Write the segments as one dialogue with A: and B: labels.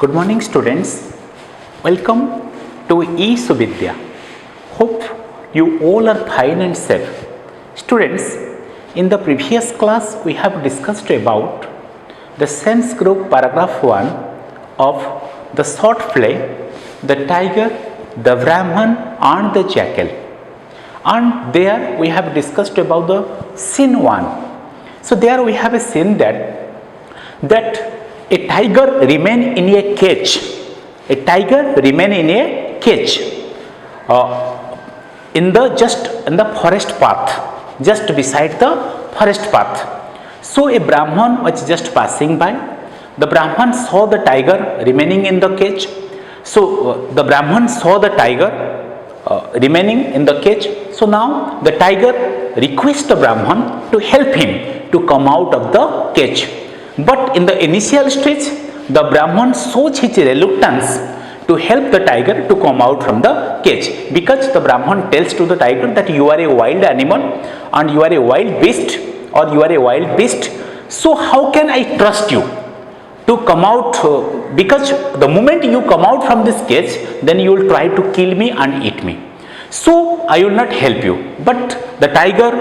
A: Good morning, students. Welcome to eSuvidya. Hope you all are fine and safe. Students, in the previous class we have discussed about the sense group paragraph 1 of the short play The Tiger, the Brahman and the Jackal. And there we have discussed about the scene 1. So there we have a scene that a tiger remain in a cage. A tiger remain in a cage in the forest path, just beside the forest path. So a Brahman was just passing by. The Brahman saw the tiger remaining in the cage. So the Brahman saw the tiger remaining in the cage. So now the tiger requests the Brahman to help him to come out of the cage. But in the initial stage, the Brahman shows his reluctance to help the tiger to come out from the cage, because the Brahman tells to the tiger that you are a wild animal and you are a wild beast, or you are a wild beast. So how can I trust you to come out, because the moment you come out from this cage, then you will try to kill me and eat me. So I will not help you. But the tiger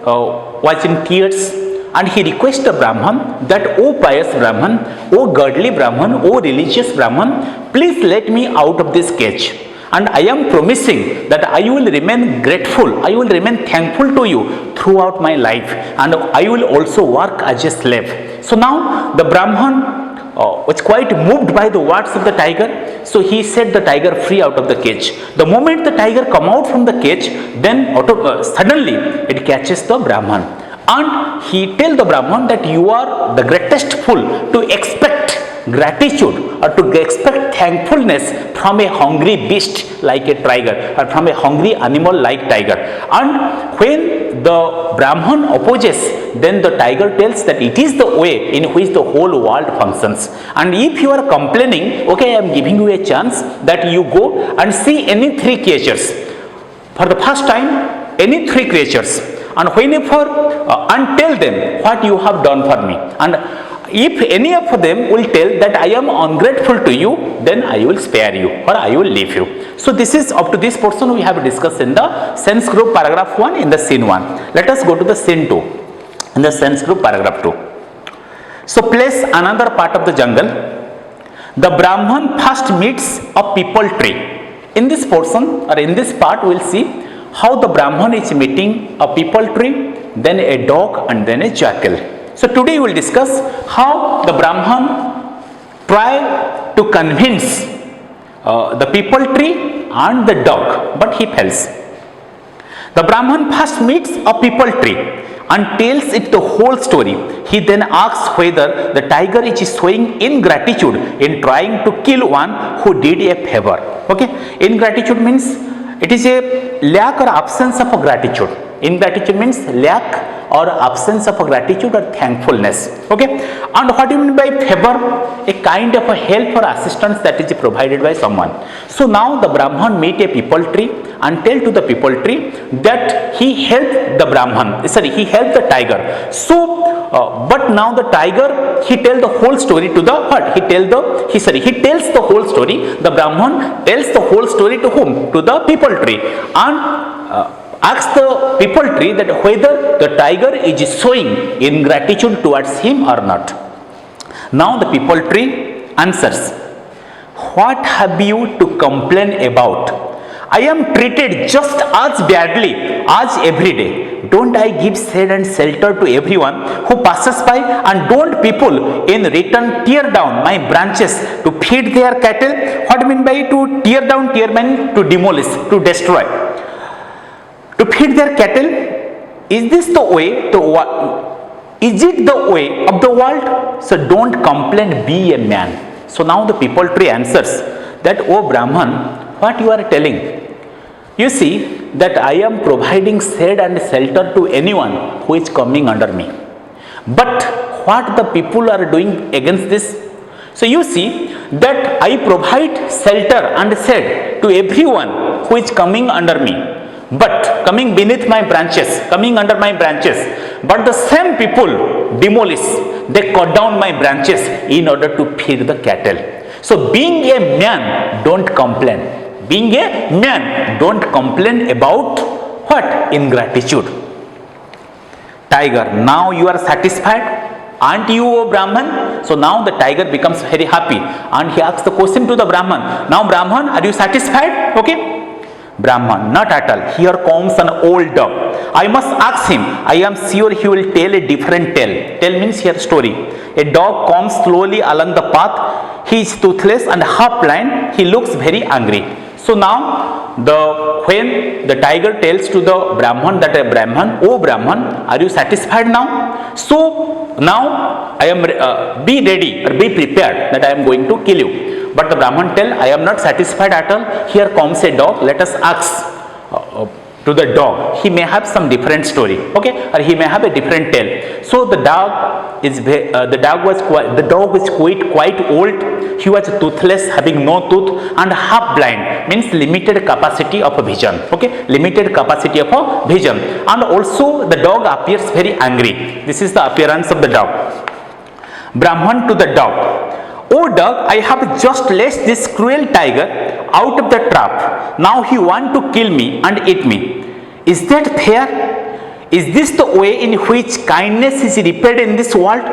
A: was in tears, and he requests the Brahman that, O pious Brahman, O godly Brahman, O religious Brahman, please let me out of this cage. And I am promising that I will remain grateful, I will remain thankful to you throughout my life, and I will also work as a slave. So now the Brahman was quite moved by the words of the tiger. So he set the tiger free out of the cage. The moment the tiger come out from the cage, then suddenly it catches the Brahman. And he tells the Brahman that you are the greatest fool to expect gratitude or to expect thankfulness from a hungry beast like a tiger, or from a hungry animal like tiger. And when the Brahman opposes, then the tiger tells that it is the way in which the whole world functions. And if you are complaining, okay, I am giving you a chance that you go and see any three creatures. For the first time, any three creatures. And whenever and tell them what you have done for me. And if any of them will tell that I am ungrateful to you, then I will spare you or I will leave you. So this is up to this portion we have discussed in the sense group paragraph 1 in the scene 1. Let us go to the scene 2 in the sense group paragraph 2. So place another part of the jungle. The Brahman first meets a peepal tree. In this portion or in this part we will see how the Brahman is meeting a peepal tree, then a dog and then a jackal. So today we will discuss how the Brahman try to convince the peepal tree and the dog, but he fails. The Brahman first meets a peepal tree and tells it the whole story. He then asks whether the tiger is showing ingratitude in trying to kill one who did a favor. Okay, ingratitude means it is a lack or absence of a gratitude. Ingratitude means lack or absence of a gratitude or thankfulness. Okay, and what do you mean by favor? A kind of a help or assistance that is provided by someone. So now the Brahman meet a peepal tree and tell to the peepal tree that he helped the he helped the tiger. So but now the tiger, he tells the whole story to the what? He tells the whole story. The Brahman tells the whole story to whom? To the peepal tree, and asks the peepal tree that whether the tiger is showing ingratitude towards him or not. Now the peepal tree answers, what have you to complain about? I am treated just as badly as every day. Don't I give shade and shelter to everyone who passes by, and don't people in return tear down my branches to feed their cattle? What do you mean by to tear down? Tear means to demolish, to destroy. To feed their cattle. Is this the way is it the way of the world? So don't complain, be a man. So now the peepal tree answers that, O Brahman, what you are telling? You see that I am providing shade and shelter to anyone who is coming under me. But what the people are doing against this? So you see that I provide shelter and shade to everyone who is coming under me, but coming beneath my branches, coming under my branches. But the same people demolish, they cut down my branches in order to feed the cattle. So being a man, don't complain. Being a man, don't complain about what? Ingratitude. Tiger, now you are satisfied? Aren't you, O Brahman? So now the tiger becomes very happy and he asks the question to the Brahman. Now Brahman, are you satisfied? Okay. Brahman, not at all. Here comes an old dog. I must ask him. I am sure he will tell a different tale. Tale means here story. A dog comes slowly along the path. He is toothless and half blind. He looks very angry. So now when the tiger tells to the Brahman that Brahman, oh Brahman, are you satisfied now? So now I am be ready or be prepared that I am going to kill you. But the Brahman tell, I am not satisfied at all. Here comes a dog. Let us ask to the dog. He may have some different story, okay, or he may have a different tale. So the dog was quite old. He was toothless, having no tooth, and half blind, means limited capacity of vision. Okay, limited capacity of vision, and also the dog appears very angry. This is the appearance of the dog. Brahman to the dog. Oh dog, I have just let this cruel tiger out of the trap. Now he wants to kill me and eat me. Is that fair? Is this the way in which kindness is repaid in this world?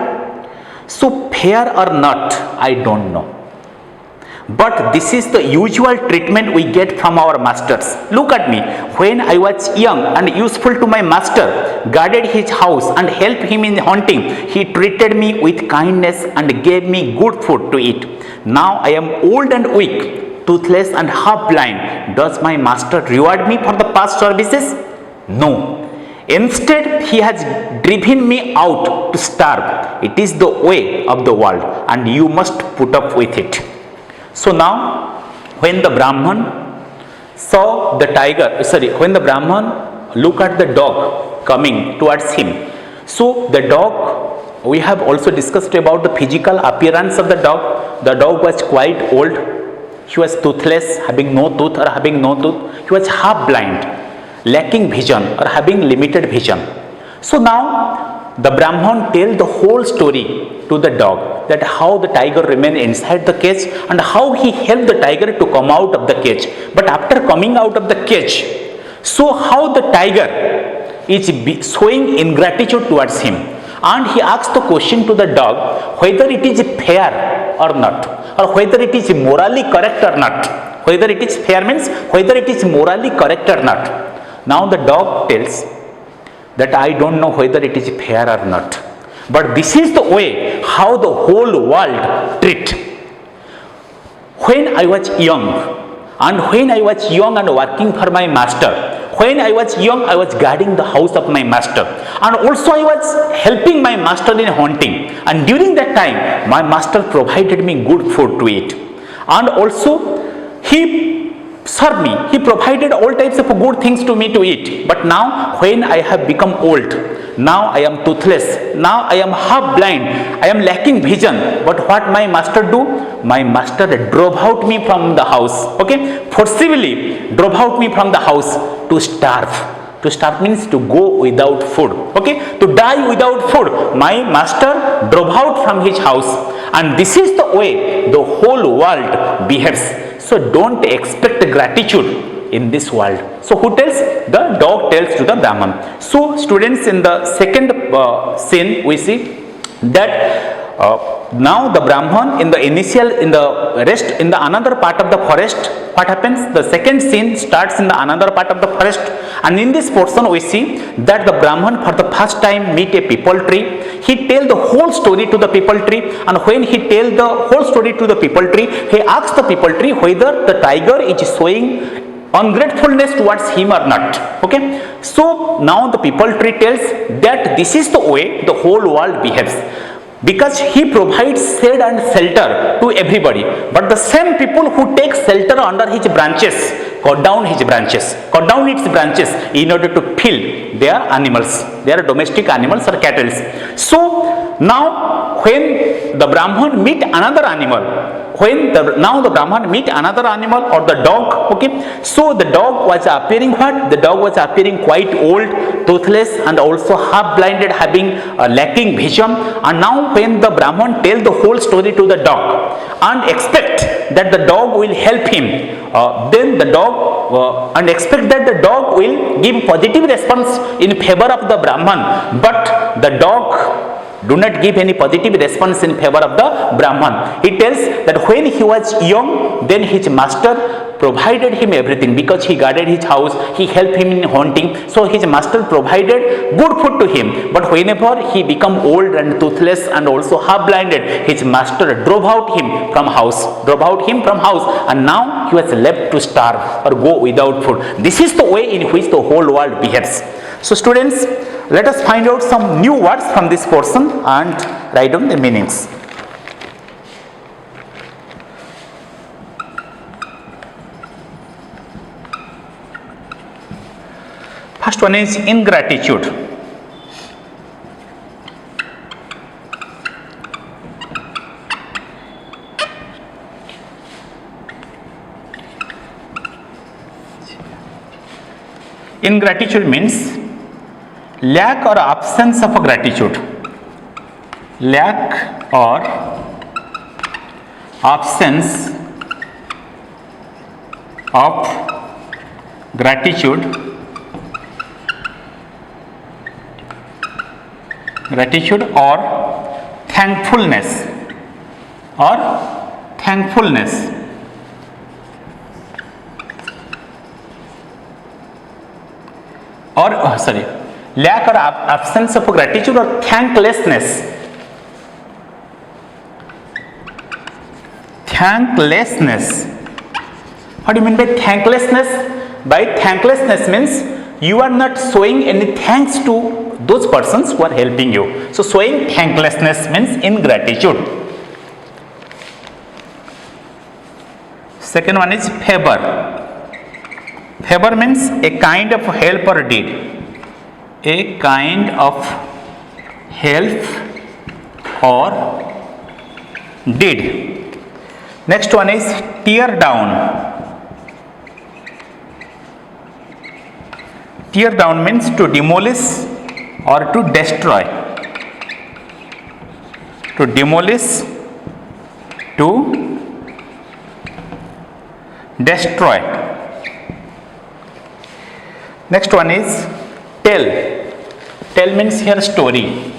A: So fair or not, I don't know. But this is the usual treatment we get from our masters. Look at me. When I was young and useful to my master, guarded his house and helped him in hunting, he treated me with kindness and gave me good food to eat. Now I am old and weak, toothless and half blind. Does my master reward me for the past services? No. Instead, he has driven me out to starve. It is the way of the world and you must put up with it. So now, when the Brahman saw the when the Brahman looked at the dog coming towards him, so the dog, we have also discussed about the physical appearance of the dog. The dog was quite old. He was toothless, having no tooth or having no tooth. He was half blind, lacking vision or having limited vision. So now, the Brahman tells the whole story to the dog, that how the tiger remained inside the cage and how he helped the tiger to come out of the cage. But after coming out of the cage, so how the tiger is showing ingratitude towards him, and he asks the question to the dog whether it is fair or not, or whether it is morally correct or not. Whether it is fair means whether it is morally correct or not. Now the dog tells that I don't know whether it is fair or not. But this is the way how the whole world treat. When I was young and working for my master, when I was young, I was guarding the house of my master, and also I was helping my master in hunting. And during that time, my master provided me good food to eat, and also he served me. He provided all types of good things to me to eat. But now, when I have become old, now I am toothless, now I am half blind, I am lacking vision. But what my master do? My master drove out me from the house. Okay, forcibly drove out me from the house to starve. To starve means to go without food. Okay, to die without food. My master drove out from his house, and this is the way the whole world behaves. So don't expect gratitude in this world. So who tells? The dog tells to the Brahman. So students, in the second scene we see that now the Brahman in the another part of the forest, what happens? The second scene starts in the another part of the forest, and in this portion we see that the Brahman for the first time meet a people tree. He tell the whole story to the people tree, and when he tell the whole story to the people tree, he asks the people tree whether the tiger is showing ungratefulness towards him or not. Okay, so now the people tree tells that this is the way the whole world behaves, because he provides shade and shelter to everybody, but the same people who take shelter under his branches cut down its branches in order to feed their animals, their domestic animals or cattle. So now when the Brahman meet another animal, now the Brahman meet another animal or the dog. Okay, so the dog was appearing what? The dog was appearing quite old, toothless, and also half blinded, having lacking vision. And now when the Brahman tell the whole story to the dog and expect that the dog will help him, then the dog and expect that the dog will give positive response in favor of the Brahman, but the dog do not give any positive response in favor of the Brahman. He tells that when he was young, then his master provided him everything because he guarded his house, he helped him in hunting, so his master provided good food to him. But whenever he become old and toothless and also half blinded, his master drove him from house, and now he was left to starve or go without food. This is the way in which the whole world behaves. So students, let us find out some new words from this portion and write down the meanings. First one is ingratitude. Ingratitude means lack or absence of gratitude. Lack or absence of gratitude or thankfulness lack or absence of gratitude or thanklessness. What do you mean by thanklessness? By thanklessness means you are not showing any thanks to those persons who are helping you. So showing thanklessness means ingratitude. Second one is favor. Favor means a kind of help or deed. A kind of help or deed. Next one is tear down. Tear down means to demolish or to destroy. To demolish, to destroy. Next one is tell. Tell means here story.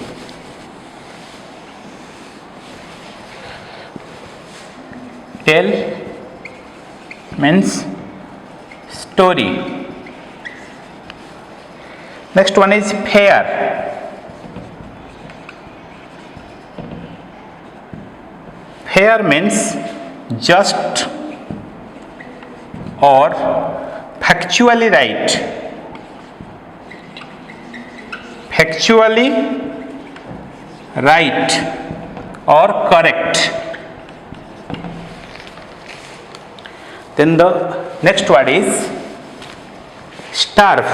A: Tell means story. Next one is fair. Fair means just or factually right. Factually right or correct. Then the next word is starve.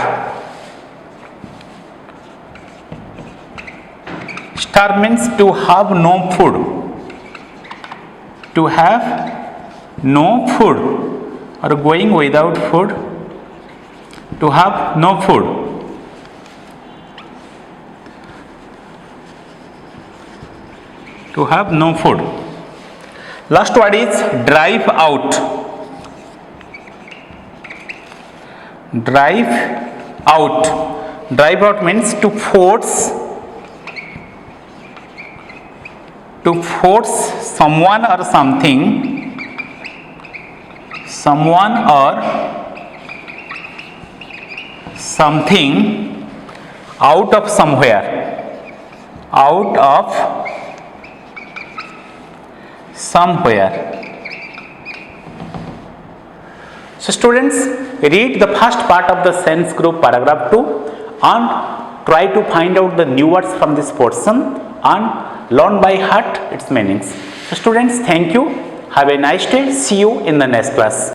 A: Starve means to have no food. To have no food or going without food. To have no food. To have no food. Last word is drive out. Drive out. Drive out means to force someone or something, out of somewhere. So students, read the first part of the sense group paragraph 2 and try to find out the new words from this portion and learn by heart its meanings. So students, thank you. Have a nice day. See you in the next class.